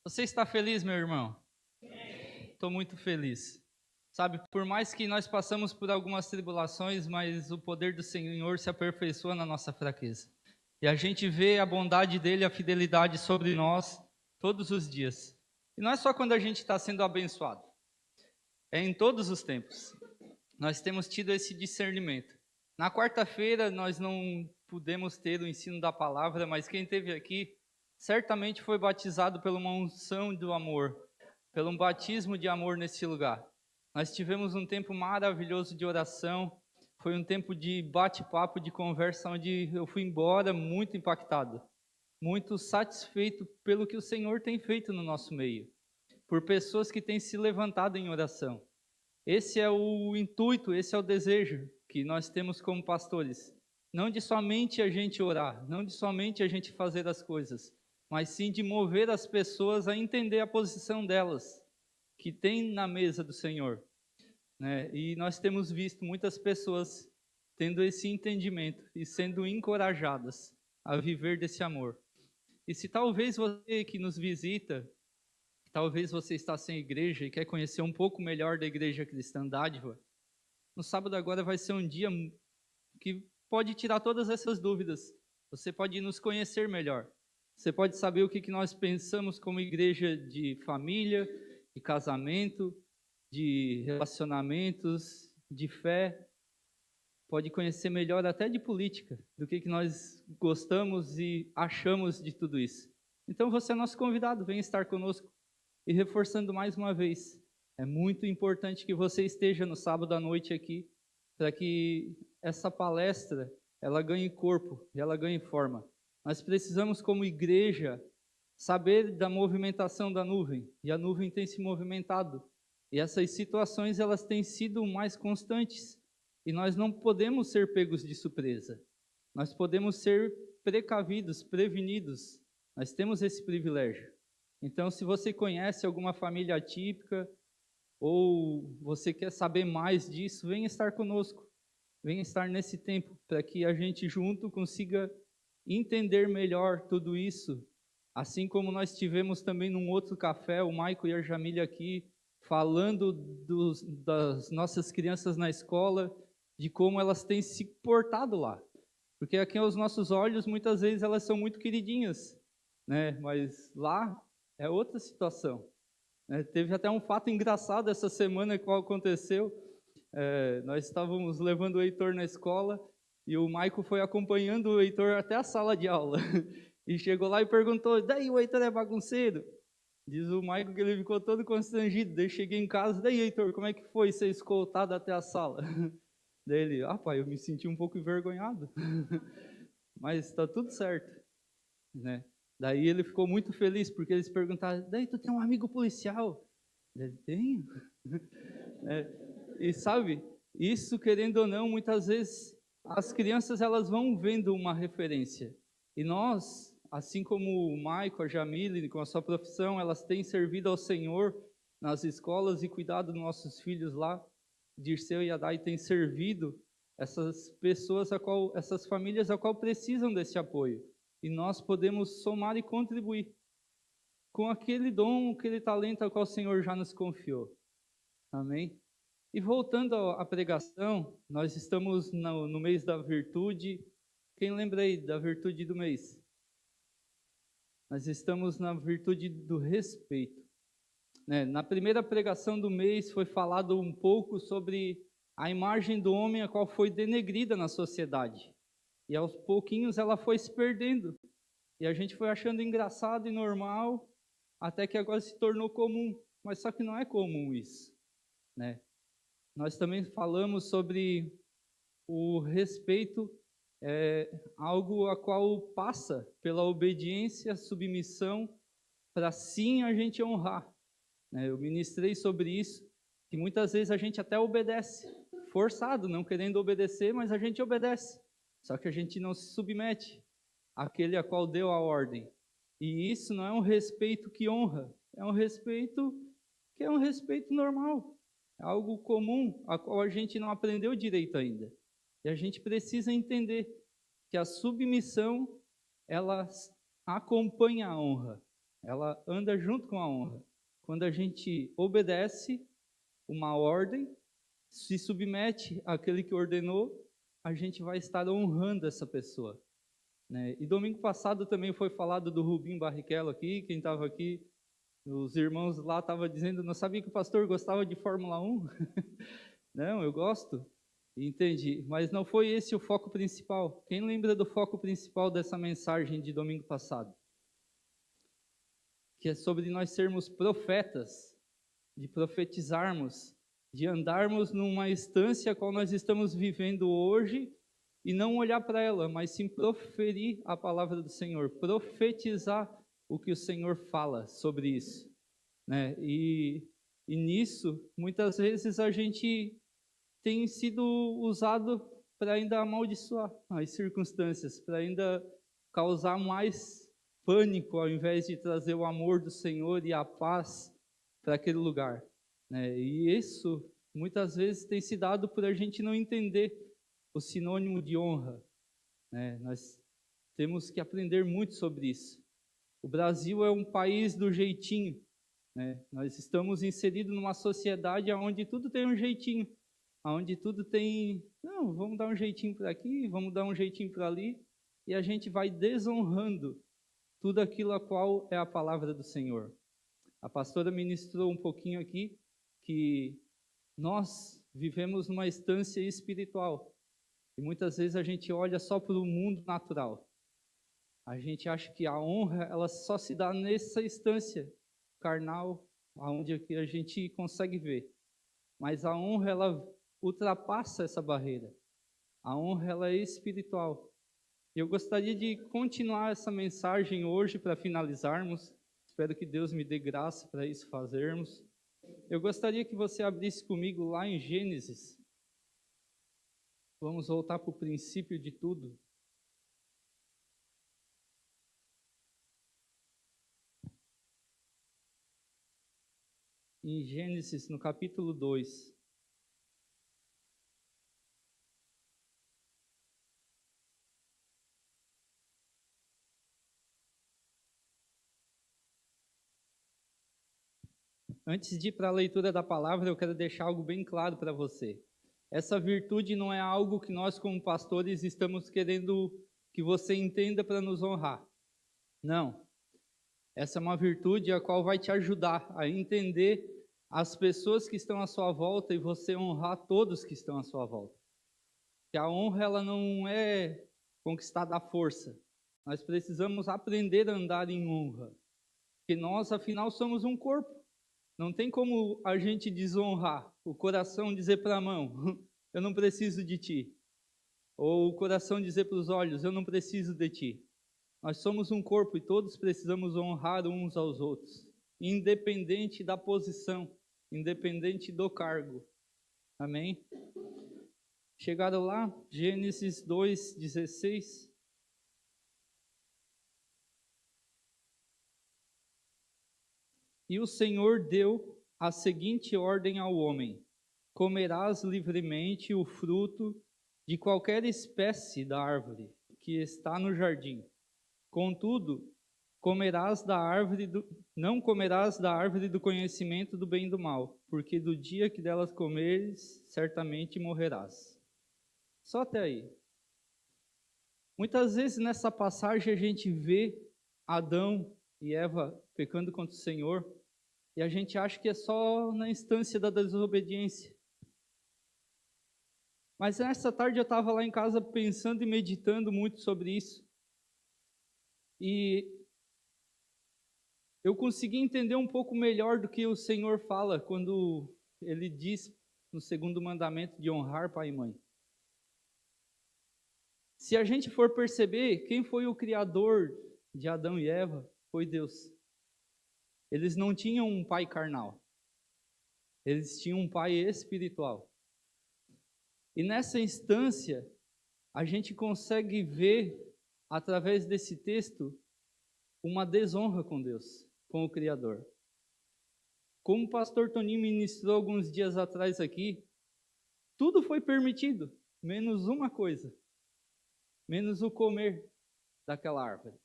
Você está feliz, meu irmão? Estou muito feliz. Sabe, por mais que nós passamos por algumas tribulações, mas o poder do Senhor se aperfeiçoa na nossa fraqueza. E a gente vê a bondade dele, a fidelidade sobre nós todos os dias. E não é só quando a gente está sendo abençoado, é em todos os tempos. Nós temos tido esse discernimento. Na quarta-feira nós não pudemos ter o ensino da palavra, mas quem esteve aqui certamente foi batizado por uma unção do amor, pelo um batismo de amor nesse lugar. Nós tivemos um tempo maravilhoso de oração, foi um tempo de bate-papo, de conversa, onde eu fui embora muito impactado, muito satisfeito pelo que o Senhor tem feito no nosso meio, por pessoas que têm se levantado em oração. Esse é o intuito, esse é o desejo que nós temos como pastores. Não de somente a gente orar, não de somente a gente fazer as coisas, mas sim de mover as pessoas a entender a posição delas, que tem na mesa do Senhor, né? E nós temos visto muitas pessoas tendo esse entendimento e sendo encorajadas a viver desse amor. E se talvez você que nos visita, talvez você está sem igreja e quer conhecer um pouco melhor da Igreja Cristã Dádiva, no sábado agora vai ser um dia que pode tirar todas essas dúvidas. Você pode nos conhecer melhor. Você pode saber o que nós pensamos como igreja de família, de casamento, de relacionamentos, de fé. Pode conhecer melhor até de política, do que nós gostamos e achamos de tudo isso. Então você é nosso convidado, venha estar conosco. E reforçando mais uma vez, é muito importante que você esteja no sábado à noite aqui, para que essa palestra ela ganhe corpo e ela ganhe forma. Nós precisamos, como igreja, saber da movimentação da nuvem, e a nuvem tem se movimentado. E essas situações elas têm sido mais constantes, e nós não podemos ser pegos de surpresa. Nós podemos ser precavidos, prevenidos. Nós temos esse privilégio. Então, se você conhece alguma família atípica, ou você quer saber mais disso, venha estar conosco. Venha estar nesse tempo, para que a gente junto consiga entender melhor tudo isso. Assim como nós tivemos também num outro café, o Maico e a Jamília aqui, falando das nossas crianças na escola, de como elas têm se portado lá. Porque aqui aos nossos olhos, muitas vezes elas são muito queridinhas, né? Mas lá é outra situação. Teve até um fato engraçado essa semana que aconteceu. Nós estávamos levando o Heitor na escola e o Maico foi acompanhando o Heitor até a sala de aula. E chegou lá e perguntou, daí o Heitor é bagunceiro? Diz o Maico que ele ficou todo constrangido. Daí cheguei em casa, daí Heitor, como é que foi ser escoltado até a sala? Daí ele, pai, eu me senti um pouco envergonhado. Mas está tudo certo, né? Daí ele ficou muito feliz, porque eles perguntaram, daí tu tem um amigo policial? Ele, tenho. E sabe, isso querendo ou não, muitas vezes as crianças elas vão vendo uma referência. E nós, assim como o Maico, a Jamile, com a sua profissão, elas têm servido ao Senhor nas escolas e cuidado dos nossos filhos lá. Dirceu e Adai têm servido essas pessoas, essas famílias a qual precisam desse apoio. E nós podemos somar e contribuir com aquele dom, aquele talento ao qual o Senhor já nos confiou. Amém? E voltando à pregação, nós estamos no mês da virtude. Quem lembra aí da virtude do mês? Nós estamos na virtude do respeito. Na primeira pregação do mês foi falado um pouco sobre a imagem do homem a qual foi denegrida na sociedade. E aos pouquinhos ela foi se perdendo. E a gente foi achando engraçado e normal, até que agora se tornou comum. Mas só que não é comum isso, né? Nós também falamos sobre o respeito, algo a qual passa pela obediência, submissão, para sim a gente honrar. Eu ministrei sobre isso, que muitas vezes a gente até obedece, forçado, não querendo obedecer, mas a gente obedece. Só que a gente não se submete àquele a qual deu a ordem. E isso não é um respeito que honra, é um respeito que é um respeito normal. É algo comum, a qual a gente não aprendeu direito ainda. E a gente precisa entender que a submissão, ela acompanha a honra. ela anda junto com a honra. Quando a gente obedece uma ordem, se submete àquele que ordenou, a gente vai estar honrando essa pessoa, né? E domingo passado também foi falado do Rubim Barrichello aqui, quem estava aqui, os irmãos lá estavam dizendo, não sabia que o pastor gostava de Fórmula 1? Não, eu gosto, entendi, mas não foi esse o foco principal. Quem lembra do foco principal dessa mensagem de domingo passado? Que é sobre nós sermos profetas, de profetizarmos, de andarmos numa instância qual nós estamos vivendo hoje e não olhar para ela, mas sim proferir a palavra do Senhor, profetizar o que o Senhor fala sobre isso, né? E nisso, muitas vezes a gente tem sido usado para ainda amaldiçoar as circunstâncias, para ainda causar mais pânico, ao invés de trazer o amor do Senhor e a paz para aquele lugar, né? E isso, muitas vezes, tem se dado por a gente não entender o sinônimo de honra, né? Nós temos que aprender muito sobre isso. O Brasil é um país do jeitinho, né? Nós estamos inseridos numa sociedade onde tudo tem um jeitinho, onde tudo tem, não, vamos dar um jeitinho por aqui, vamos dar um jeitinho por ali, e a gente vai desonrando tudo aquilo a qual é a palavra do Senhor. A pastora ministrou um pouquinho aqui que nós vivemos numa instância espiritual e muitas vezes a gente olha só para o mundo natural. A gente acha que a honra ela só se dá nessa instância carnal, onde a gente consegue ver. Mas a honra ela ultrapassa essa barreira. A honra ela é espiritual. Eu gostaria de continuar essa mensagem hoje para finalizarmos. Espero que Deus me dê graça para isso fazermos. Eu gostaria que você abrisse comigo lá em Gênesis. Vamos voltar para o princípio de tudo. Em Gênesis, no capítulo 2. Antes de ir para a leitura da palavra, eu quero deixar algo bem claro para você. Essa virtude não é algo que nós, como pastores, estamos querendo que você entenda para nos honrar. Não. Essa é uma virtude a qual vai te ajudar a entender as pessoas que estão à sua volta e você honrar todos que estão à sua volta. Que a honra ela não é conquistada à força. Nós precisamos aprender a andar em honra. Porque nós, afinal, somos um corpo. Não tem como a gente desonrar, o coração dizer para a mão, eu não preciso de ti. Ou o coração dizer para os olhos, eu não preciso de ti. Nós somos um corpo e todos precisamos honrar uns aos outros, independente da posição, independente do cargo. Amém? Chegaram lá, Gênesis 2:16. E o Senhor deu a seguinte ordem ao homem: comerás livremente o fruto de qualquer espécie da árvore que está no jardim. Contudo, não comerás da árvore do conhecimento do bem e do mal, porque do dia que delas comeres, certamente morrerás. Só até aí. Muitas vezes nessa passagem a gente vê Adão e Eva pecando contra o Senhor, e a gente acha que é só na instância da desobediência. Mas nessa tarde eu estava lá em casa pensando e meditando muito sobre isso. E eu consegui entender um pouco melhor do que o Senhor fala quando Ele diz no segundo mandamento de honrar pai e mãe. Se a gente for perceber, quem foi o criador de Adão e Eva foi Deus. Eles não tinham um pai carnal. Eles tinham um pai espiritual. E nessa instância, a gente consegue ver, através desse texto, uma desonra com Deus, com o Criador. Como o pastor Toninho ministrou alguns dias atrás aqui, tudo foi permitido, menos uma coisa, menos o comer daquela árvore.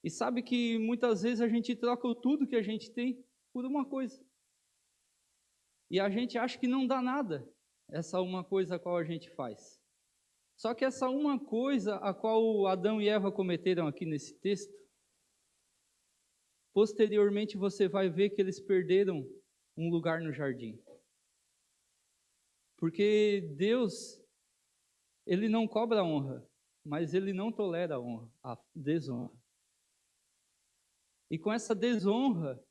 E sabe que muitas vezes a gente troca tudo que a gente tem por uma coisa. E a gente acha que não dá nada essa uma coisa a qual a gente faz. Só que essa uma coisa a qual Adão e Eva cometeram aqui nesse texto, posteriormente você vai ver que eles perderam um lugar no jardim. Porque Deus, Ele não cobra honra, mas Ele não tolera a honra, a desonra. E com essa desonra,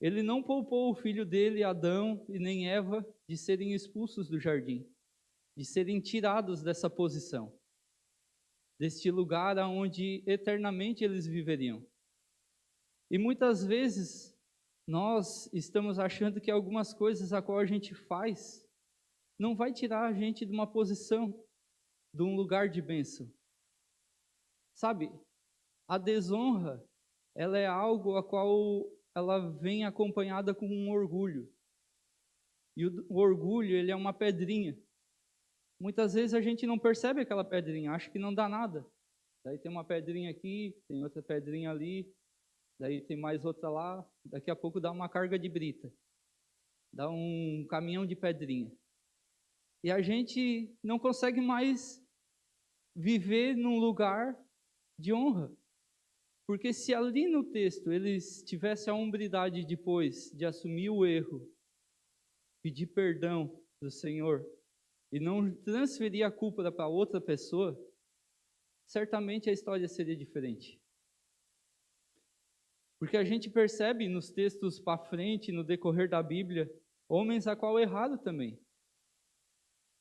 Ele não poupou o filho dele, Adão, e nem Eva, de serem expulsos do jardim, de serem tirados dessa posição, deste lugar onde eternamente eles viveriam. E muitas vezes nós estamos achando que algumas coisas a qual a gente faz não vai tirar a gente de uma posição, de um lugar de bênção. Sabe, a desonra, ela é algo a qual ela vem acompanhada com um orgulho. E o orgulho, ele é uma pedrinha. Muitas vezes a gente não percebe aquela pedrinha, acha que não dá nada. Daí tem uma pedrinha aqui, tem outra pedrinha ali, daí tem mais outra lá, daqui a pouco dá uma carga de brita, dá um caminhão de pedrinha. E a gente não consegue mais viver num lugar de honra. Porque se ali no texto eles tivessem a hombridade depois de assumir o erro, pedir perdão do Senhor e não transferir a culpa para outra pessoa, certamente a história seria diferente. Porque a gente percebe nos textos para frente, no decorrer da Bíblia, homens a qual erraram também.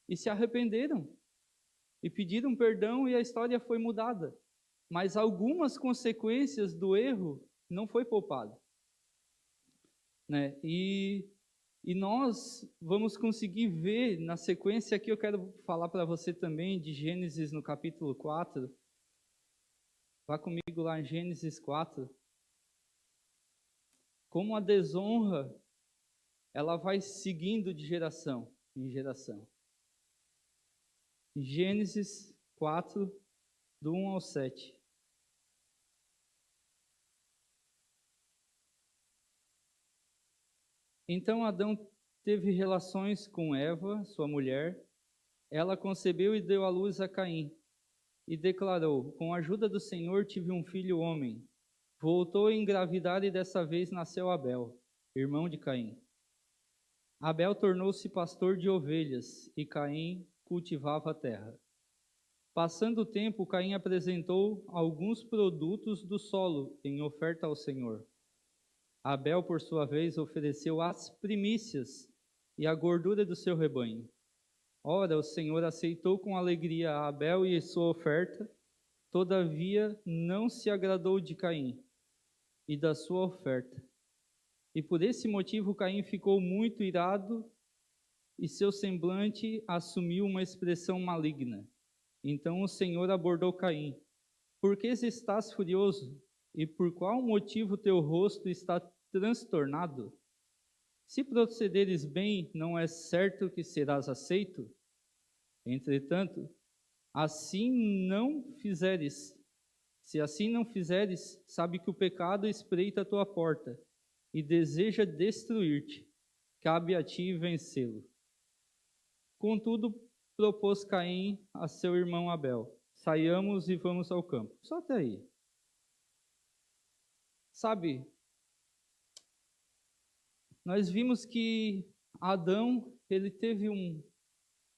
E se arrependeram. E pediram perdão e a história foi mudada. Mas algumas consequências do erro não foi poupado. Né? E nós vamos conseguir ver na sequência aqui, eu quero falar para você também de Gênesis no capítulo 4. Vá comigo lá em Gênesis 4. Como a desonra, ela vai seguindo de geração em geração. Gênesis 4, do 1 ao 7. Então Adão teve relações com Eva, sua mulher. Ela concebeu e deu à luz a Caim. E declarou: com a ajuda do Senhor tive um filho homem. Voltou a engravidar e dessa vez nasceu Abel, irmão de Caim. Abel tornou-se pastor de ovelhas e Caim cultivava a terra. Passando o tempo, Caim apresentou alguns produtos do solo em oferta ao Senhor. Abel, por sua vez, ofereceu as primícias e a gordura do seu rebanho. Ora, o Senhor aceitou com alegria a Abel e sua oferta, todavia não se agradou de Caim e da sua oferta. E por esse motivo Caim ficou muito irado e seu semblante assumiu uma expressão maligna. Então o Senhor abordou Caim: por que estás furioso? E por qual motivo teu rosto está transtornado? Se procederes bem, não é certo que serás aceito? Entretanto, assim não fizeres. Se assim não fizeres, sabe que o pecado espreita a tua porta e deseja destruir-te. Cabe a ti vencê-lo. Contudo, propôs Caim a seu irmão Abel: saiamos e vamos ao campo. Só até aí. Sabe, nós vimos que Adão, ele teve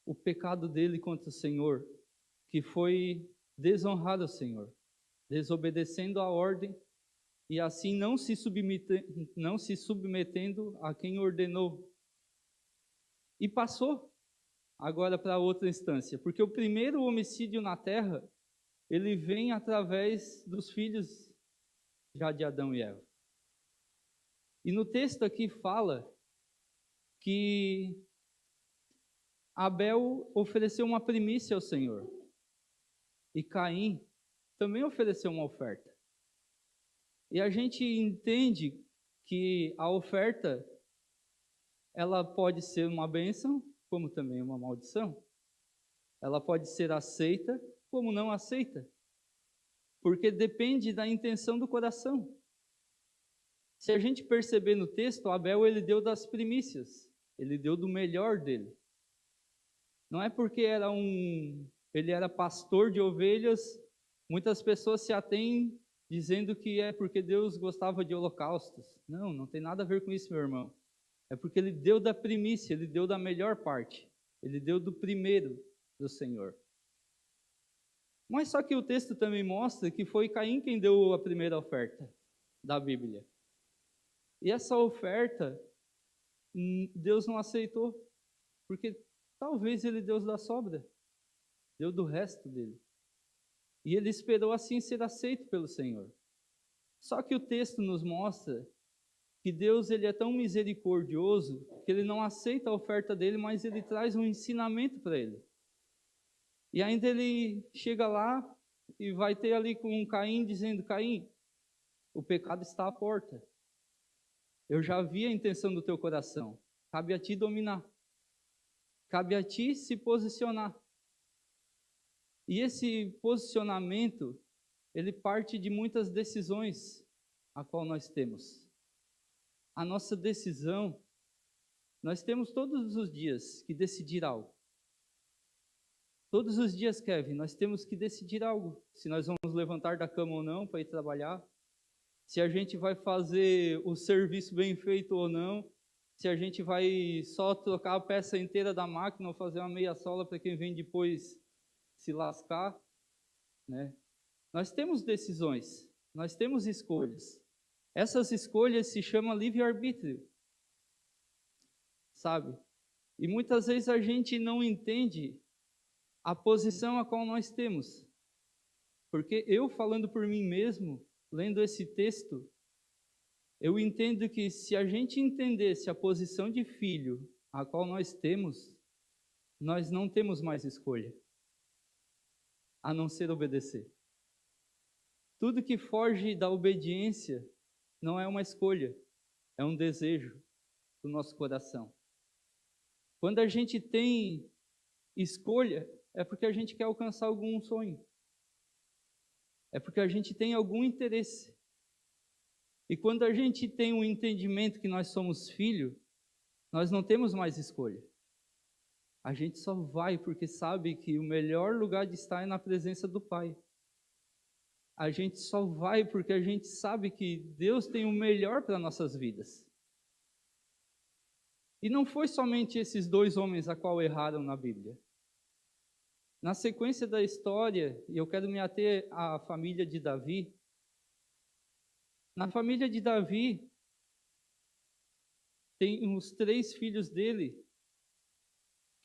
o pecado dele contra o Senhor, que foi desonrar o Senhor, desobedecendo a ordem e assim não se submetendo a quem ordenou. E passou agora para outra instância, porque o primeiro homicídio na terra, ele vem através dos filhos já de Adão e Eva. E no texto aqui fala que Abel ofereceu uma primícia ao Senhor e Caim também ofereceu uma oferta. E a gente entende que a oferta, ela pode ser uma bênção, como também uma maldição. Ela pode ser aceita, como não aceita. Porque depende da intenção do coração. Se a gente perceber no texto, Abel ele deu das primícias, ele deu do melhor dele. Não é porque ele era pastor de ovelhas, muitas pessoas se atêm dizendo que é porque Deus gostava de holocaustos. Não, não tem nada a ver com isso, meu irmão. É porque ele deu da primícia, ele deu da melhor parte. Ele deu do primeiro do Senhor. Mas só que o texto também mostra que foi Caim quem deu a primeira oferta da Bíblia. E essa oferta, Deus não aceitou, porque talvez ele deu da sobra, deu do resto dele. E ele esperou assim ser aceito pelo Senhor. Só que o texto nos mostra que Deus ele é tão misericordioso que ele não aceita a oferta dele, mas ele traz um ensinamento para ele. E ainda ele chega lá e vai ter ali com Caim dizendo: Caim, o pecado está à porta. Eu já vi a intenção do teu coração. Cabe a ti dominar. Cabe a ti se posicionar. E esse posicionamento, ele parte de muitas decisões a qual nós temos. A nossa decisão, nós temos todos os dias que decidir algo. Todos os dias, Kevin, nós temos que decidir algo. Se nós vamos levantar da cama ou não para ir trabalhar. Se a gente vai fazer o serviço bem feito ou não. Se a gente vai só trocar a peça inteira da máquina ou fazer uma meia sola para quem vem depois se lascar, né? Nós temos decisões, nós temos escolhas. Essas escolhas se chamam livre-arbítrio, sabe? E muitas vezes a gente não entende a posição a qual nós temos. Porque eu, falando por mim mesmo, lendo esse texto, eu entendo que se a gente entendesse a posição de filho a qual nós temos, nós não temos mais escolha, a não ser obedecer. Tudo que foge da obediência não é uma escolha, é um desejo do nosso coração. Quando a gente tem escolha, é porque a gente quer alcançar algum sonho. É porque a gente tem algum interesse. E quando a gente tem um entendimento que nós somos filho, nós não temos mais escolha. A gente só vai porque sabe que o melhor lugar de estar é na presença do Pai. A gente só vai porque a gente sabe que Deus tem o melhor para nossas vidas. E não foi somente esses dois homens a qual erraram na Bíblia. Na sequência da história, e eu quero me ater à família de Davi. Na família de Davi, tem os 3 filhos dele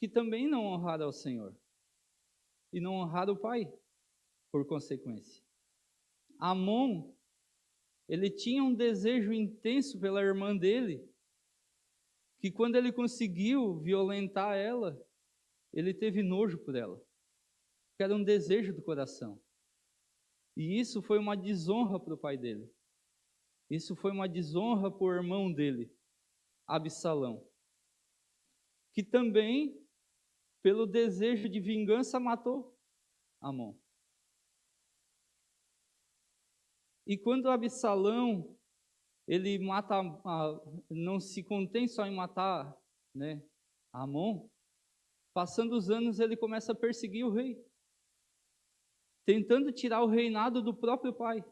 que também não honraram ao Senhor. E não honraram o pai, por consequência. Amon, ele tinha um desejo intenso pela irmã dele, que quando ele conseguiu violentar ela, ele teve nojo por ela. Que era um desejo do coração. E isso foi uma desonra para o pai dele. Isso foi uma desonra para o irmão dele, Absalão. Que também, pelo desejo de vingança, matou Amon. E quando Absalão, ele mata, não se contém só em matar, né, Amon, passando os anos ele começa a perseguir o rei, tentando tirar o reinado do próprio pai.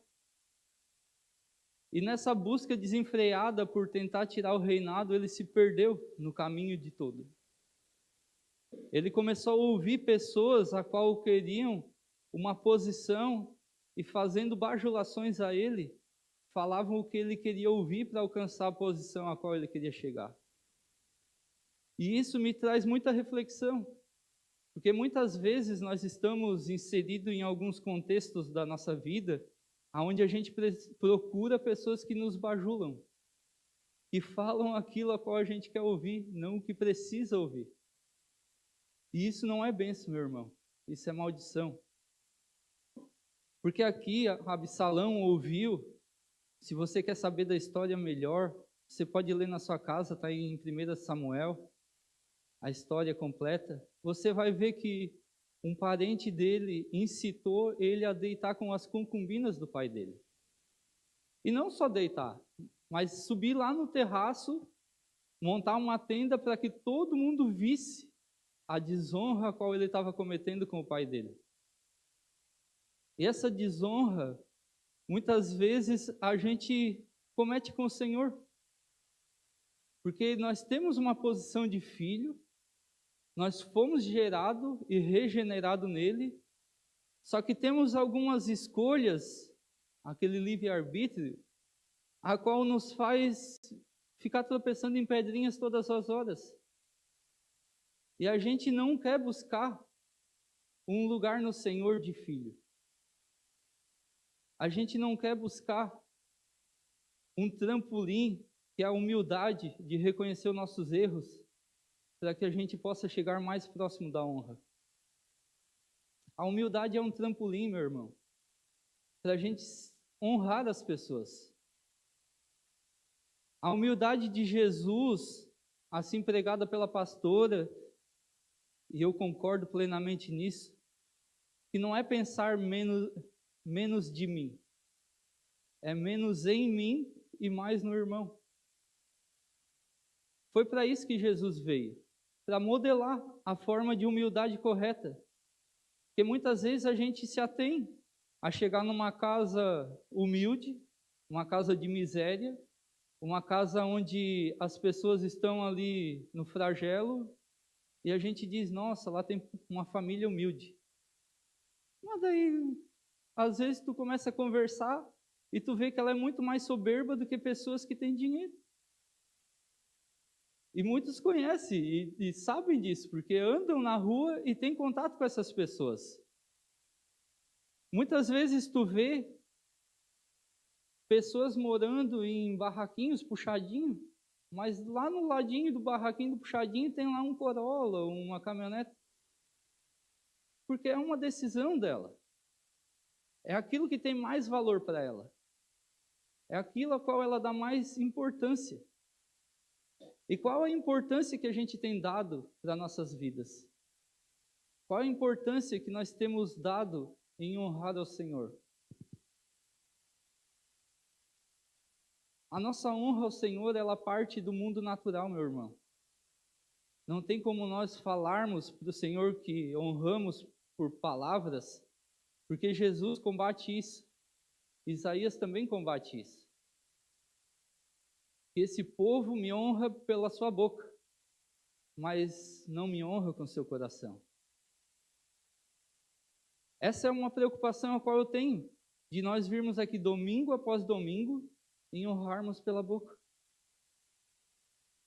E nessa busca desenfreada por tentar tirar o reinado, ele se perdeu no caminho de todo. Ele começou a ouvir pessoas a qual queriam uma posição e fazendo bajulações a ele, falavam o que ele queria ouvir para alcançar a posição a qual ele queria chegar. E isso me traz muita reflexão, porque muitas vezes nós estamos inseridos em alguns contextos da nossa vida, onde a gente procura pessoas que nos bajulam, que falam aquilo a qual a gente quer ouvir, não o que precisa ouvir. E isso não é bênção, meu irmão, isso é maldição. Porque aqui Absalão ouviu, se você quer saber da história melhor, você pode ler na sua casa, está em 1 Samuel, a história completa. Você vai ver que um parente dele incitou ele a deitar com as concubinas do pai dele. E não só deitar, mas subir lá no terraço, montar uma tenda para que todo mundo visse a desonra a qual ele estava cometendo com o pai dele. E essa desonra, muitas vezes, a gente comete com o Senhor. Porque nós temos uma posição de filho, nós fomos gerados e regenerados nele, só que temos algumas escolhas, aquele livre-arbítrio, a qual nos faz ficar tropeçando em pedrinhas todas as horas. E a gente não quer buscar um lugar no Senhor de filho. A gente não quer buscar um trampolim, que é a humildade de reconhecer os nossos erros, para que a gente possa chegar mais próximo da honra. A humildade é um trampolim, meu irmão, para a gente honrar as pessoas. A humildade de Jesus, assim pregada pela pastora, e eu concordo plenamente nisso, que não é pensar menos de mim, é menos em mim e mais no irmão. Foi para isso que Jesus veio, para modelar a forma de humildade correta. Porque muitas vezes a gente se atém a chegar numa casa humilde, uma casa de miséria, uma casa onde as pessoas estão ali no flagelo, e a gente diz, nossa, lá tem uma família humilde. Mas daí, às vezes tu começa a conversar e tu vê que ela é muito mais soberba do que pessoas que têm dinheiro. E muitos conhecem e sabem disso, porque andam na rua e têm contato com essas pessoas. Muitas vezes tu vê pessoas morando em barraquinhos puxadinhos, mas lá no ladinho do barraquinho do puxadinho tem lá um Corolla, uma caminhonete. Porque é uma decisão dela. É aquilo que tem mais valor para ela. É aquilo a qual ela dá mais importância. E qual a importância que a gente tem dado para nossas vidas? Qual a importância que nós temos dado em honrar ao Senhor? A nossa honra ao Senhor, ela parte do mundo natural, meu irmão. Não tem como nós falarmos para o Senhor que honramos por palavras, porque Jesus combate isso. Isaías também combate isso. Esse povo me honra pela sua boca, mas não me honra com seu coração. Essa é uma preocupação a qual eu tenho, de nós virmos aqui domingo após domingo e honrarmos pela boca.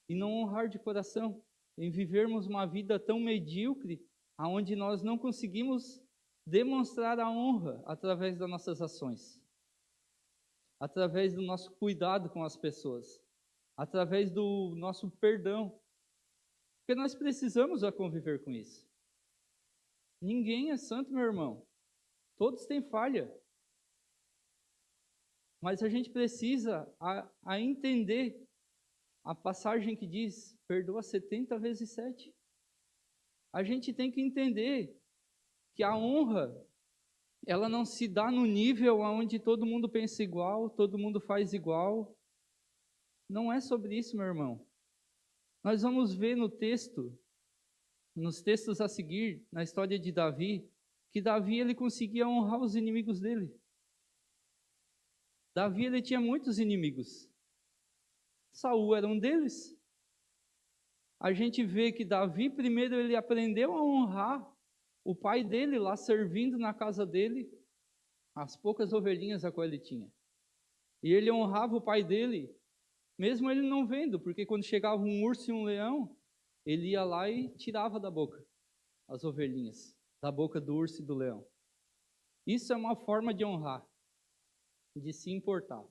E não honrar de coração, em vivermos uma vida tão medíocre, aonde nós não conseguimos demonstrar a honra através das nossas ações, através do nosso cuidado com as pessoas, através do nosso perdão, porque nós precisamos conviver com isso. Ninguém é santo, meu irmão. Todos têm falha. Mas a gente precisa a entender a passagem que diz, perdoa 70 vezes 7. A gente tem que entender que a honra, ela não se dá no nível onde todo mundo pensa igual, todo mundo faz igual. Não é sobre isso, meu irmão. Nós vamos ver no texto, nos textos a seguir, na história de Davi, que Davi ele conseguia honrar os inimigos dele. Davi ele tinha muitos inimigos. Saul era um deles. A gente vê que Davi primeiro ele aprendeu a honrar o pai dele lá servindo na casa dele, as poucas ovelhinhas a qual ele tinha. E ele honrava o pai dele, mesmo ele não vendo, porque quando chegava um urso e um leão, ele ia lá e tirava da boca as ovelhinhas, da boca do urso e do leão. Isso é uma forma de honrar, de se importar.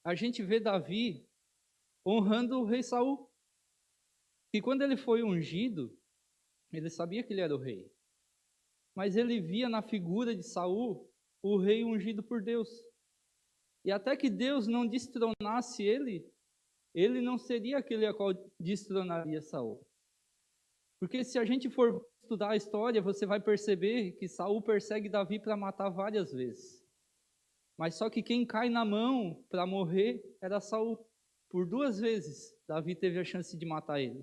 A gente vê Davi honrando o rei Saul. E quando ele foi ungido, ele sabia que ele era o rei. Mas ele via na figura de Saul o rei ungido por Deus. E até que Deus não destronasse ele, ele não seria aquele a qual destronaria Saul. Porque se a gente for estudar a história, você vai perceber que Saul persegue Davi para matar várias vezes. Mas só que quem cai na mão para morrer era Saul. Por 2 vezes, Davi teve a chance de matar ele.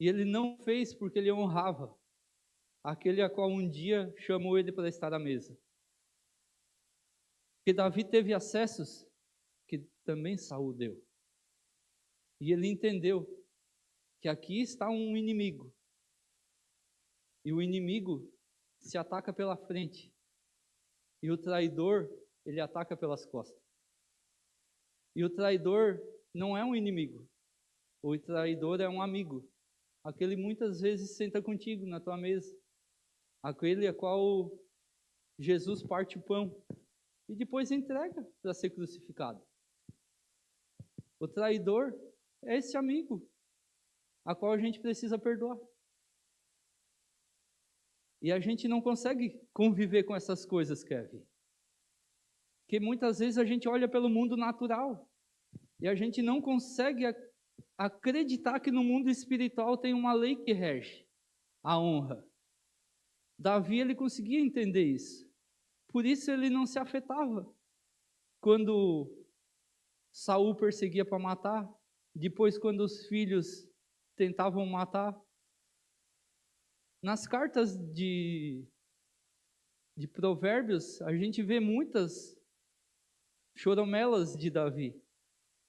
E ele não fez porque ele honrava aquele a qual um dia chamou ele para estar à mesa. Porque Davi teve acessos que também Saul deu. E ele entendeu que aqui está um inimigo. E o inimigo se ataca pela frente. E o traidor, ele ataca pelas costas. E o traidor não é um inimigo. O traidor é um amigo. Aquele muitas vezes senta contigo na tua mesa. Aquele a qual Jesus parte o pão e depois entrega para ser crucificado. O traidor é esse amigo a qual a gente precisa perdoar. E a gente não consegue conviver com essas coisas, Kevin. Porque muitas vezes a gente olha pelo mundo natural e a gente não consegue acreditar que no mundo espiritual tem uma lei que rege a honra. Davi, ele conseguia entender isso. Por isso ele não se afetava quando Saul perseguia para matar, depois quando os filhos tentavam matar. Nas cartas de Provérbios, a gente vê muitas choromelas de Davi,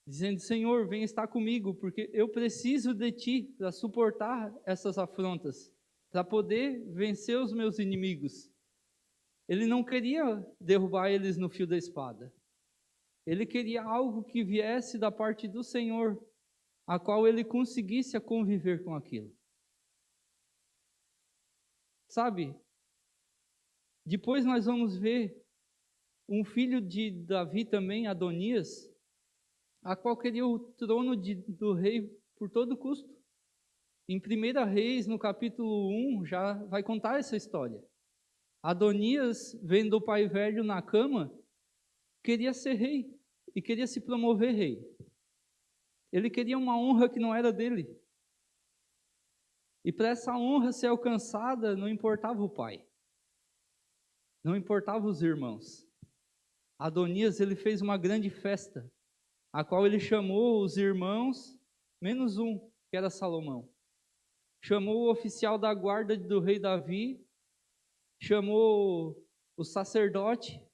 dizendo: Senhor, vem estar comigo, porque eu preciso de ti para suportar essas afrontas, para poder vencer os meus inimigos. Ele não queria derrubar eles no fio da espada. Ele queria algo que viesse da parte do Senhor, a qual ele conseguisse conviver com aquilo. Sabe? Depois nós vamos ver um filho de Davi também, Adonias, a qual queria o trono do rei por todo custo. Em 1 Reis, no capítulo 1, já vai contar essa história. Adonias, vendo o pai velho na cama, queria ser rei e queria se promover rei. Ele queria uma honra que não era dele. E para essa honra ser alcançada, não importava o pai, não importava os irmãos. Adonias, ele fez uma grande festa, a qual ele chamou os irmãos, menos um, que era Salomão. Chamou o oficial da guarda do rei Davi, chamou o sacerdote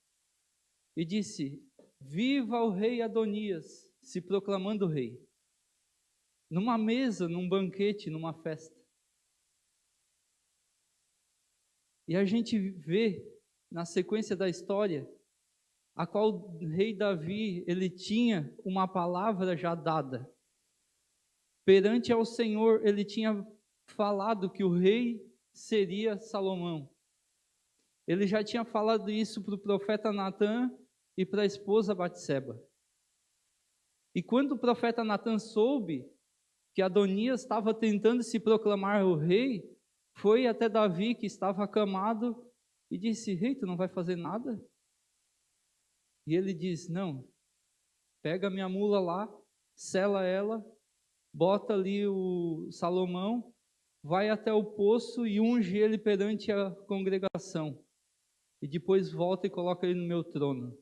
e disse: viva o rei Adonias, se proclamando rei. Numa mesa, num banquete, numa festa. E a gente vê, na sequência da história, a qual o rei Davi, ele tinha uma palavra já dada. Perante ao Senhor, ele tinha falado que o rei seria Salomão. Ele já tinha falado isso para o profeta Natã e para a esposa Batseba. E quando o profeta Natã soube que Adonias estava tentando se proclamar o rei, foi até Davi, que estava acamado, e disse: rei, tu não vai fazer nada? E ele diz: não, pega minha mula lá, sela ela, bota ali o Salomão, vai até o poço e unge ele perante a congregação. E depois volta e coloca ele no meu trono.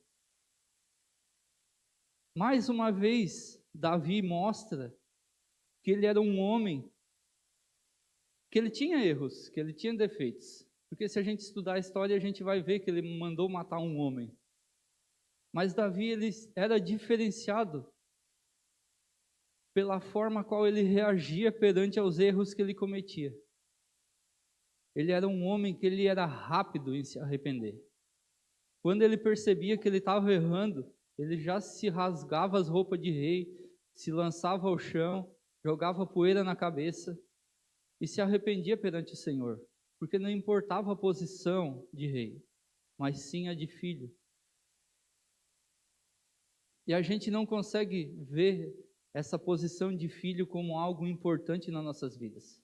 Mais uma vez, Davi mostra que ele era um homem, que ele tinha erros, que ele tinha defeitos. Porque se a gente estudar a história, a gente vai ver que ele mandou matar um homem. Mas Davi, ele era diferenciado pela forma qual ele reagia perante aos erros que ele cometia. Ele era um homem que ele era rápido em se arrepender. Quando ele percebia que ele estava errando, ele já se rasgava as roupas de rei, se lançava ao chão, jogava poeira na cabeça e se arrependia perante o Senhor, porque não importava a posição de rei, mas sim a de filho. E a gente não consegue ver essa posição de filho como algo importante nas nossas vidas.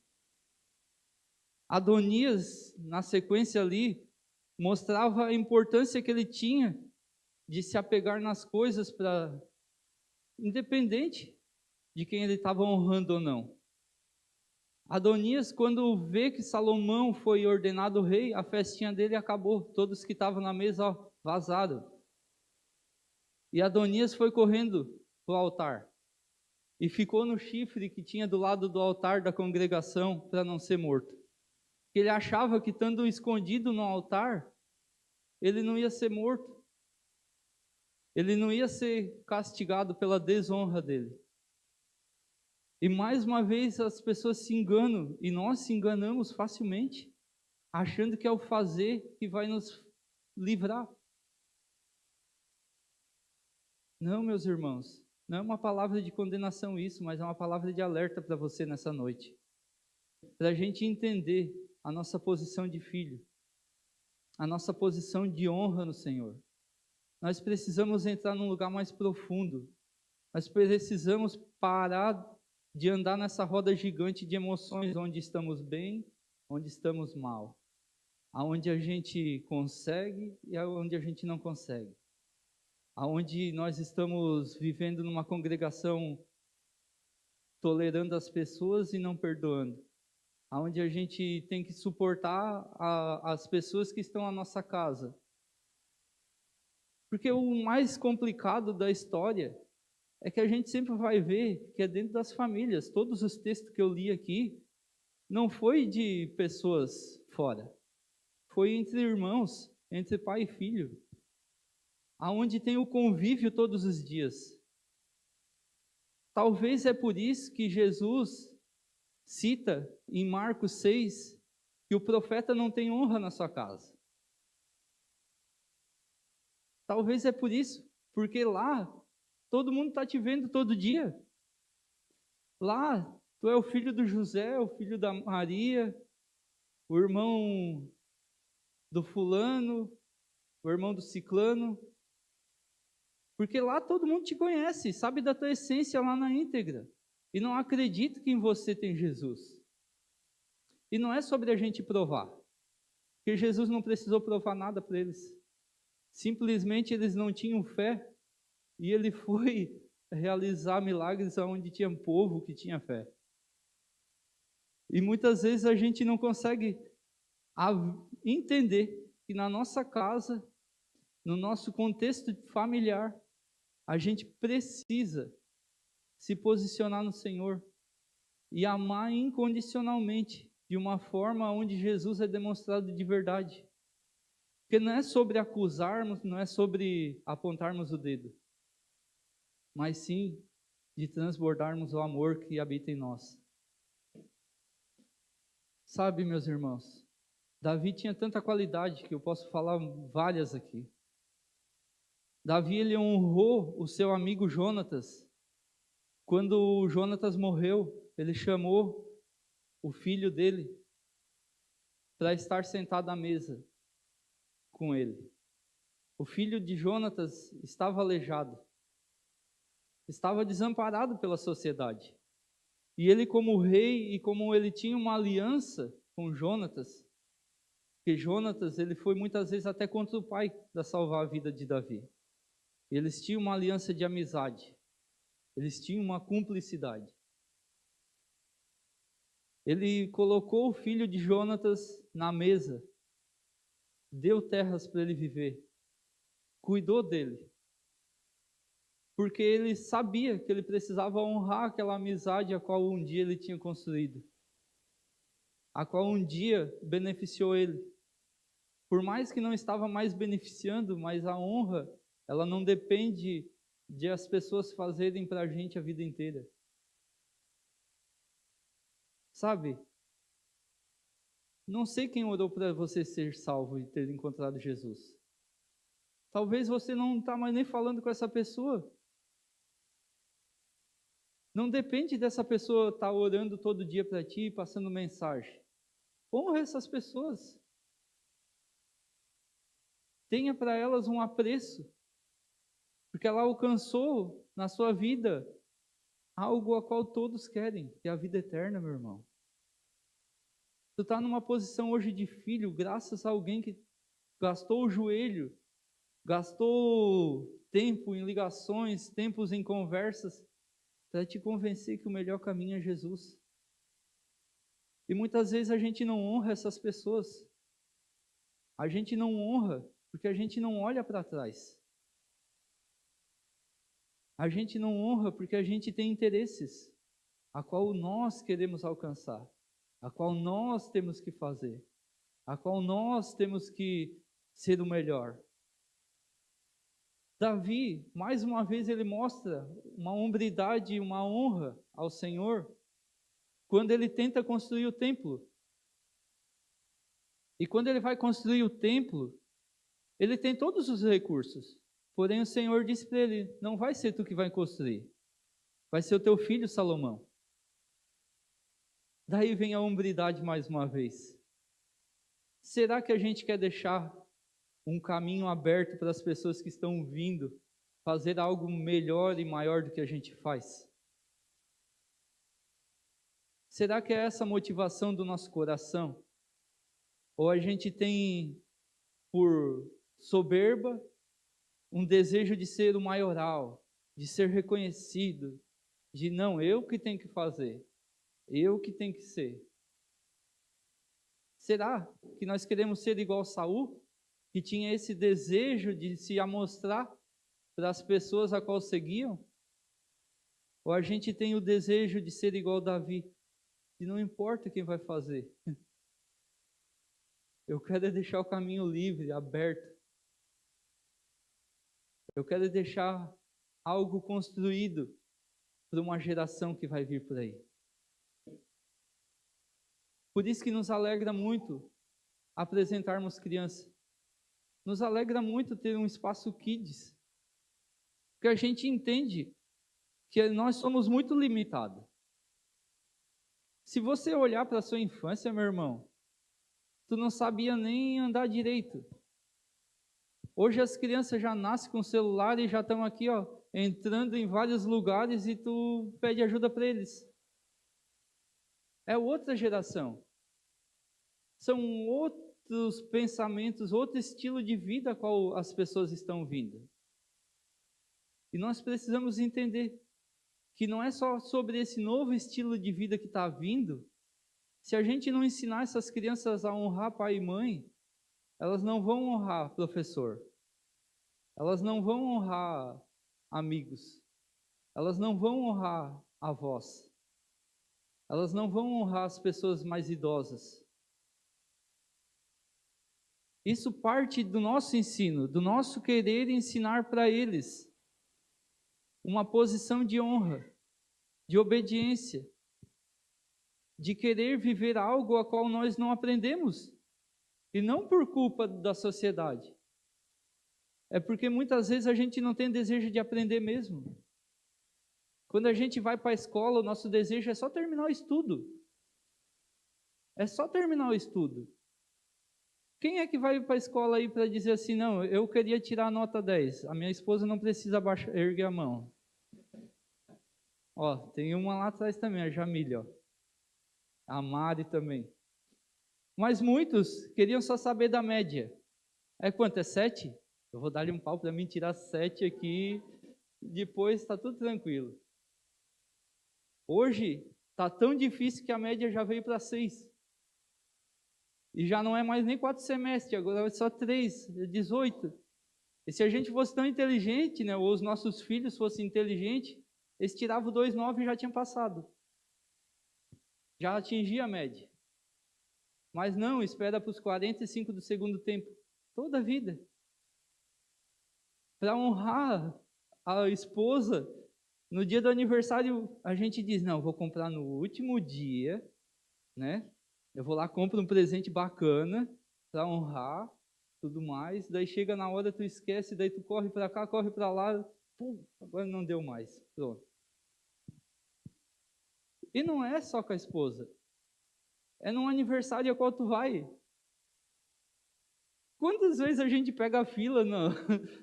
Adonias, na sequência ali, mostrava a importância que ele tinha de se apegar nas coisas independente de quem ele estava honrando ou não. Adonias, quando vê que Salomão foi ordenado rei, a festinha dele acabou. Todos que estavam na mesa, vazaram. E Adonias foi correndo para o altar. E ficou no chifre que tinha do lado do altar da congregação para não ser morto. Ele achava que estando escondido no altar, ele não ia ser morto. Ele não ia ser castigado pela desonra dele. E mais uma vez as pessoas se enganam, e nós se enganamos facilmente, achando que é o fazer que vai nos livrar. Não, meus irmãos, não é uma palavra de condenação isso, mas é uma palavra de alerta para você nessa noite. Para a gente entender a nossa posição de filho, a nossa posição de honra no Senhor. Nós precisamos entrar num lugar mais profundo. Nós precisamos parar de andar nessa roda gigante de emoções, onde estamos bem, onde estamos mal, aonde a gente consegue e aonde a gente não consegue, aonde nós estamos vivendo numa congregação tolerando as pessoas e não perdoando, aonde a gente tem que suportar as pessoas que estão na nossa casa. Porque o mais complicado da história é que a gente sempre vai ver que é dentro das famílias. Todos os textos que eu li aqui, não foi de pessoas fora. Foi entre irmãos, entre pai e filho. Aonde tem o convívio todos os dias. Talvez é por isso que Jesus cita em Marcos 6, que o profeta não tem honra na sua casa. Talvez é por isso, porque lá todo mundo está te vendo todo dia. Lá, tu é o filho do José, o filho da Maria, o irmão do fulano, o irmão do ciclano. Porque lá todo mundo te conhece, sabe da tua essência lá na íntegra. E não acredita que em você tem Jesus. E não é sobre a gente provar. Porque Jesus não precisou provar nada para eles. Simplesmente eles não tinham fé. E ele foi realizar milagres onde tinha um povo que tinha fé. E muitas vezes a gente não consegue entender que na nossa casa, no nosso contexto familiar, a gente precisa se posicionar no Senhor e amar incondicionalmente, de uma forma onde Jesus é demonstrado de verdade. Porque não é sobre acusarmos, não é sobre apontarmos o dedo, mas sim de transbordarmos o amor que habita em nós. Sabe, meus irmãos, Davi tinha tanta qualidade que eu posso falar várias aqui. Davi, ele honrou o seu amigo Jonatas. Quando o Jonatas morreu, ele chamou o filho dele para estar sentado à mesa com ele. O filho de Jonatas estava aleijado, estava desamparado pela sociedade. E ele, como rei, e como ele tinha uma aliança com Jonatas, porque Jonatas, ele foi muitas vezes até contra o pai para salvar a vida de Davi. Eles tinham uma aliança de amizade. Eles tinham uma cumplicidade. Ele colocou o filho de Jonatas na mesa, deu terras para ele viver, cuidou dele, porque ele sabia que ele precisava honrar aquela amizade a qual um dia ele tinha construído, a qual um dia beneficiou ele. Por mais que não estava mais beneficiando, mas a honra, ela não depende de as pessoas fazerem para a gente a vida inteira. Sabe? Não sei quem orou para você ser salvo e ter encontrado Jesus. Talvez você não está mais nem falando com essa pessoa. Não depende dessa pessoa estar orando todo dia para ti, passando mensagem. Honra essas pessoas. Tenha para elas um apreço. Porque ela alcançou na sua vida algo a qual todos querem, que é a vida eterna, meu irmão. Tu está numa posição hoje de filho, graças a alguém que gastou o joelho, gastou tempo em ligações, tempos em conversas, para te convencer que o melhor caminho é Jesus. E muitas vezes a gente não honra essas pessoas. A gente não honra porque a gente não olha para trás. A gente não honra porque a gente tem interesses, a qual nós queremos alcançar, a qual nós temos que fazer, a qual nós temos que ser o melhor. Davi, mais uma vez, ele mostra uma hombridade, uma honra ao Senhor, quando ele tenta construir o templo. E quando ele vai construir o templo, ele tem todos os recursos. Porém, o Senhor disse para ele: não vai ser tu que vai construir, vai ser o teu filho Salomão. Daí vem a hombridade mais uma vez. Será que a gente quer deixar um caminho aberto para as pessoas que estão vindo fazer algo melhor e maior do que a gente faz? Será que é essa a motivação do nosso coração? Ou a gente tem, por soberba, um desejo de ser o maioral, de ser reconhecido, de não, eu que tenho que fazer, eu que tenho que ser. Será que nós queremos ser igual Saul, que tinha esse desejo de se amostrar para as pessoas a qual seguiam? Ou a gente tem o desejo de ser igual Davi, que não importa quem vai fazer, eu quero deixar o caminho livre, aberto. Eu quero deixar algo construído para uma geração que vai vir por aí. Por isso que nos alegra muito apresentarmos crianças. Nos alegra muito ter um espaço kids. Porque a gente entende que nós somos muito limitados. Se você olhar para a sua infância, meu irmão, tu não sabia nem andar direito. Hoje as crianças já nascem com celular e já estão aqui, ó, entrando em vários lugares e tu pede ajuda para eles. É outra geração. São outros pensamentos, outro estilo de vida a qual as pessoas estão vindo. E nós precisamos entender que não é só sobre esse novo estilo de vida que está vindo. Se a gente não ensinar essas crianças a honrar pai e mãe, elas não vão honrar professor. Elas não vão honrar amigos. Elas não vão honrar avós. Elas não vão honrar as pessoas mais idosas. Isso parte do nosso ensino, do nosso querer ensinar para eles uma posição de honra, de obediência, de querer viver algo a qual nós não aprendemos, e não por culpa da sociedade. É porque muitas vezes a gente não tem desejo de aprender mesmo. Quando a gente vai para a escola, o nosso desejo é só terminar o estudo. É só terminar o estudo. Quem é que vai para a escola aí para dizer assim, não, eu queria tirar a nota 10, a minha esposa não precisa erguer a mão. Ó, tem uma lá atrás também, a Jamília, ó. A Mari também. Mas muitos queriam só saber da média. É quanto? É 7? Eu vou dar-lhe um pau para mim tirar 7 aqui, depois está tudo tranquilo. Hoje está tão difícil que a média já veio para 6. E já não é mais nem 4 semestres, agora é só 3, 18. E se a gente fosse tão inteligente, né, ou os nossos filhos fossem inteligentes, eles tiravam 2,9 e já tinham passado. Já atingia a média. Mas não, espera para os 45 do segundo tempo. Toda a vida. Para honrar a esposa, no dia do aniversário, a gente diz, não, vou comprar no último dia, né? Eu vou lá, compro um presente bacana para honrar, tudo mais. Daí chega na hora, tu esquece, daí tu corre para cá, corre para lá. Pum, agora não deu mais. Pronto. E não é só com a esposa. É num aniversário a qual tu vai. Quantas vezes a gente pega a fila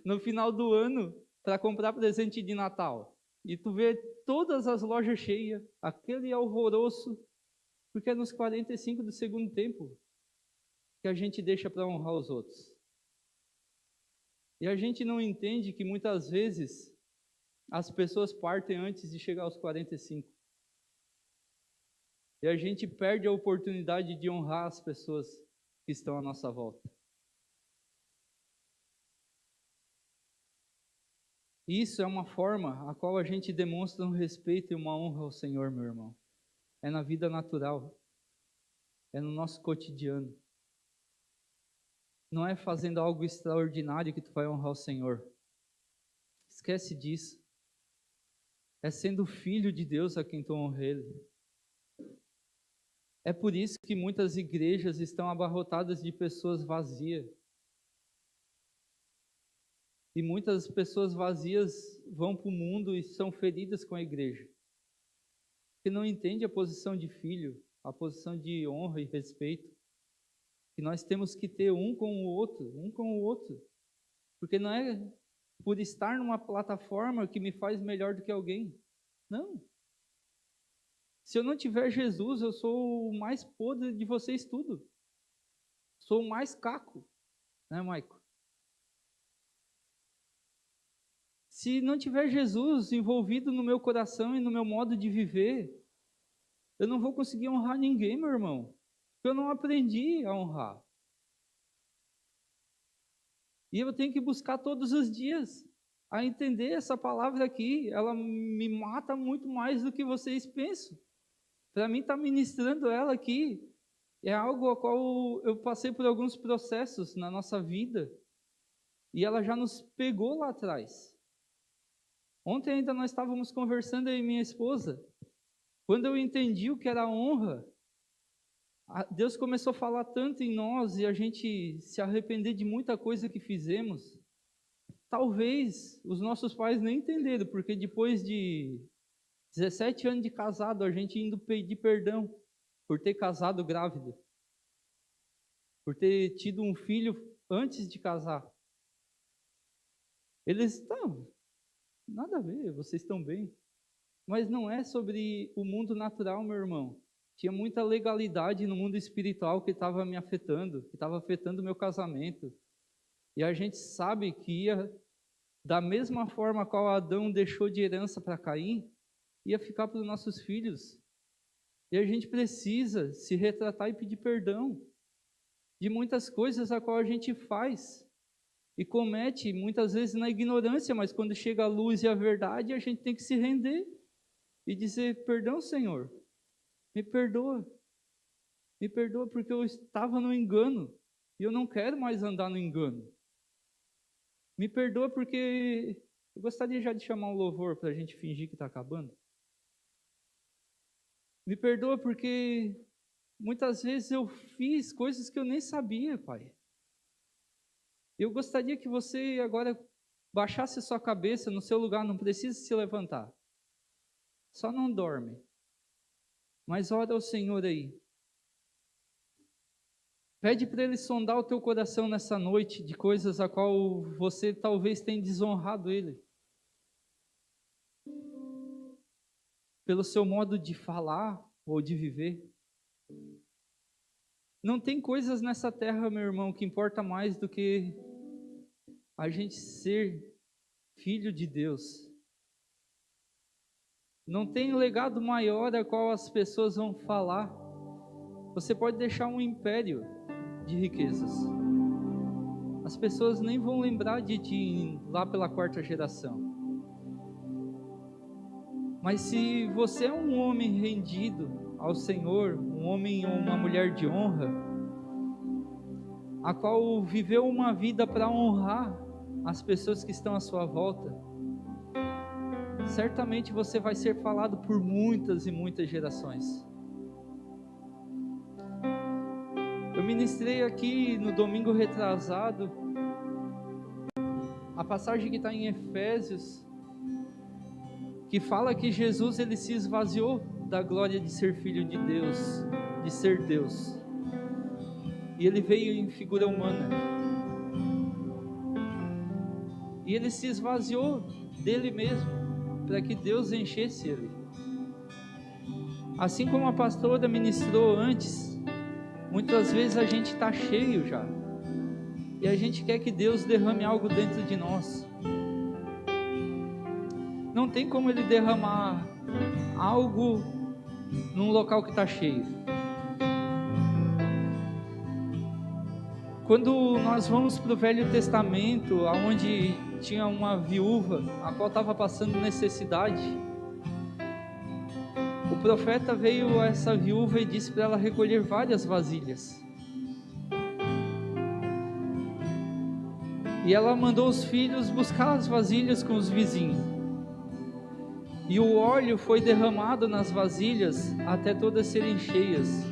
no final do ano para comprar presente de Natal? E tu vê todas as lojas cheias, aquele alvoroço, porque é nos 45 do segundo tempo que a gente deixa para honrar os outros. E a gente não entende que muitas vezes as pessoas partem antes de chegar aos 45. E a gente perde a oportunidade de honrar as pessoas que estão à nossa volta. Isso é uma forma a qual a gente demonstra um respeito e uma honra ao Senhor, meu irmão. É na vida natural. É no nosso cotidiano. Não é fazendo algo extraordinário que tu vai honrar o Senhor. Esquece disso. É sendo filho de Deus a quem tu honra Ele. É por isso que muitas igrejas estão abarrotadas de pessoas vazias. E muitas pessoas vazias vão para o mundo e são feridas com a igreja. Que não entende a posição de filho, a posição de honra e respeito. Que nós temos que ter um com o outro. Porque não é por estar numa plataforma que me faz melhor do que alguém. Não. Se eu não tiver Jesus, eu sou o mais podre de vocês tudo. Sou o mais caco. Né, Maico? Se não tiver Jesus envolvido no meu coração e no meu modo de viver, eu não vou conseguir honrar ninguém, meu irmão. Porque eu não aprendi a honrar. E eu tenho que buscar todos os dias a entender essa palavra aqui. Ela me mata muito mais do que vocês pensam. Para mim, estar ministrando ela aqui é algo ao qual eu passei por alguns processos na nossa vida. E ela já nos pegou lá atrás. Ontem ainda nós estávamos conversando, eu e minha esposa. Quando eu entendi o que era honra, Deus começou a falar tanto em nós e a gente se arrepender de muita coisa que fizemos. Talvez os nossos pais nem entenderam, porque depois de 17 anos de casado, a gente indo pedir perdão por ter casado grávida, por ter tido um filho antes de casar. Eles estão, nada a ver, vocês estão bem. Mas não é sobre o mundo natural, meu irmão. Tinha muita legalidade no mundo espiritual que estava me afetando, que estava afetando o meu casamento. E a gente sabe que ia, da mesma forma qual Adão deixou de herança para Caim, ia ficar para os nossos filhos. E a gente precisa se retratar e pedir perdão de muitas coisas a qual a gente faz e comete muitas vezes na ignorância, mas quando chega a luz e a verdade, a gente tem que se render e dizer: perdão, Senhor, me perdoa porque eu estava no engano e eu não quero mais andar no engano. Me perdoa porque eu gostaria já de chamar um louvor para a gente fingir que está acabando. Me perdoa porque muitas vezes eu fiz coisas que eu nem sabia, Pai. Eu gostaria que você agora baixasse sua cabeça no seu lugar, não precisa se levantar. Só não dorme. Mas ora ao Senhor aí. Pede para Ele sondar o teu coração nessa noite de coisas a qual você talvez tenha desonrado Ele. Pelo seu modo de falar ou de viver. Não tem coisas nessa terra, meu irmão, que importa mais do que a gente ser filho de Deus. Não tem legado maior a qual as pessoas vão falar. Você pode deixar um império de riquezas. As pessoas nem vão lembrar de ti lá pela 4ª geração. Mas se você é um homem rendido ao Senhor, um homem ou uma mulher de honra, a qual viveu uma vida para honrar as pessoas que estão à sua volta, certamente você vai ser falado por muitas e muitas gerações. Eu ministrei aqui no domingo retrasado a passagem que está em Efésios, que fala que Jesus ele se esvaziou da glória de ser filho de Deus, de ser Deus, e ele veio em figura humana, e ele se esvaziou dele mesmo, para que Deus enchesse ele. Assim como a pastora ministrou antes, muitas vezes a gente está cheio já, e a gente quer que Deus derrame algo dentro de nós. Não tem como Ele derramar algo num local que está cheio. Quando nós vamos para o Velho Testamento, onde tinha uma viúva, a qual estava passando necessidade, o profeta veio a essa viúva e disse para ela recolher várias vasilhas. E ela mandou os filhos buscar as vasilhas com os vizinhos. E o óleo foi derramado nas vasilhas até todas serem cheias.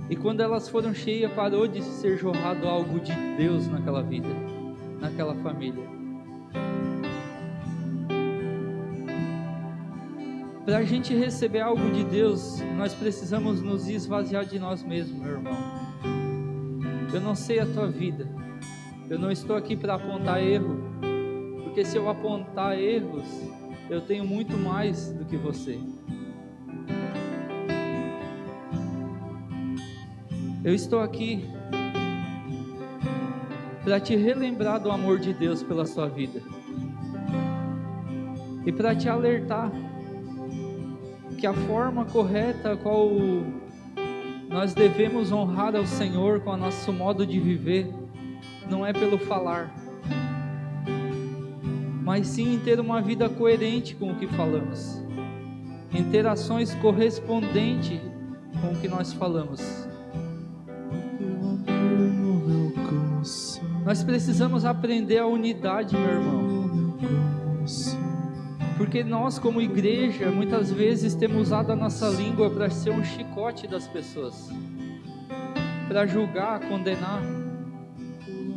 E quando elas foram cheias, parou de ser jorrado algo de Deus naquela vida, naquela família. Para a gente receber algo de Deus, nós precisamos nos esvaziar de nós mesmos, meu irmão. Eu não sei a tua vida. Eu não estou aqui para apontar erro, porque se eu apontar erros, eu tenho muito mais do que você. Eu estou aqui para te relembrar do amor de Deus pela sua vida e para te alertar que a forma correta a qual nós devemos honrar ao Senhor com o nosso modo de viver não é pelo falar, mas sim em ter uma vida coerente com o que falamos, em ter ações correspondentes com o que nós falamos. Nós precisamos aprender a unidade, meu irmão, porque nós como igreja muitas vezes temos usado a nossa língua para ser um chicote das pessoas, para julgar, condenar,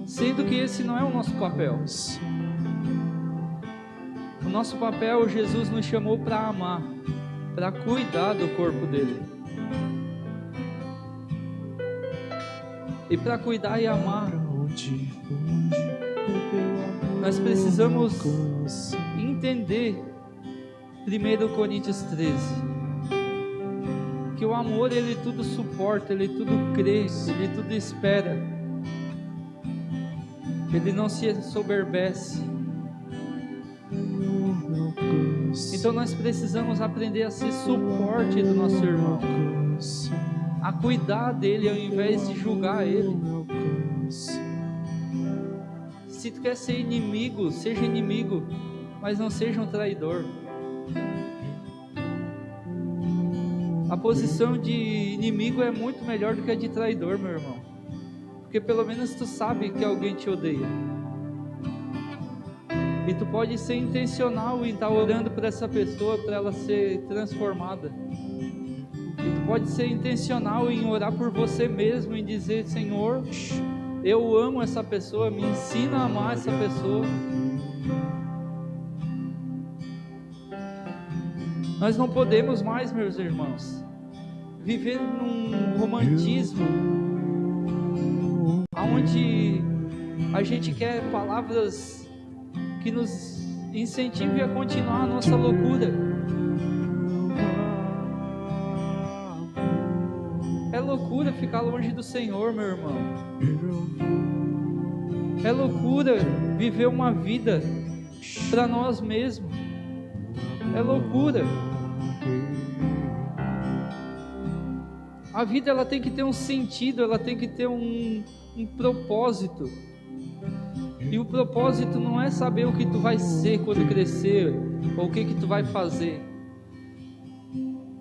sendo que esse não é o nosso papel. O nosso papel, Jesus nos chamou para amar, para cuidar do corpo dele. E para cuidar e amar, nós precisamos entender 1 Coríntios 13, que o amor ele tudo suporta, ele tudo crê, ele tudo espera, ele não se soberbece. Então nós precisamos aprender a ser suporte do nosso irmão, a cuidar dele ao invés de julgar ele. Se tu quer ser inimigo, seja inimigo, mas não seja um traidor. A posição de inimigo é muito melhor do que a de traidor, meu irmão, porque pelo menos tu sabe que alguém te odeia. E tu pode ser intencional em estar orando por essa pessoa, para ela ser transformada. E tu pode ser intencional em orar por você mesmo, em dizer: Senhor, eu amo essa pessoa, me ensina a amar essa pessoa. Nós não podemos mais, meus irmãos, viver num romantismo onde a gente quer palavras que nos incentive a continuar a nossa loucura. É loucura ficar longe do Senhor, meu irmão. É loucura viver uma vida para nós mesmos. É loucura. A vida ela tem que ter um sentido, ela tem que ter um propósito. E o propósito não é saber o que tu vai ser quando crescer, ou o que tu vai fazer.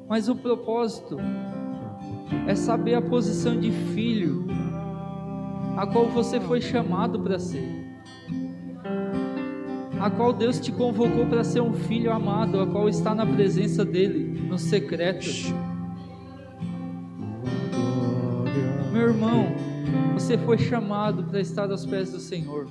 Mas o propósito é saber a posição de filho, a qual você foi chamado para ser, a qual Deus te convocou para ser um filho amado, a qual está na presença dele, no secreto. Meu irmão, você foi chamado para estar aos pés do Senhor.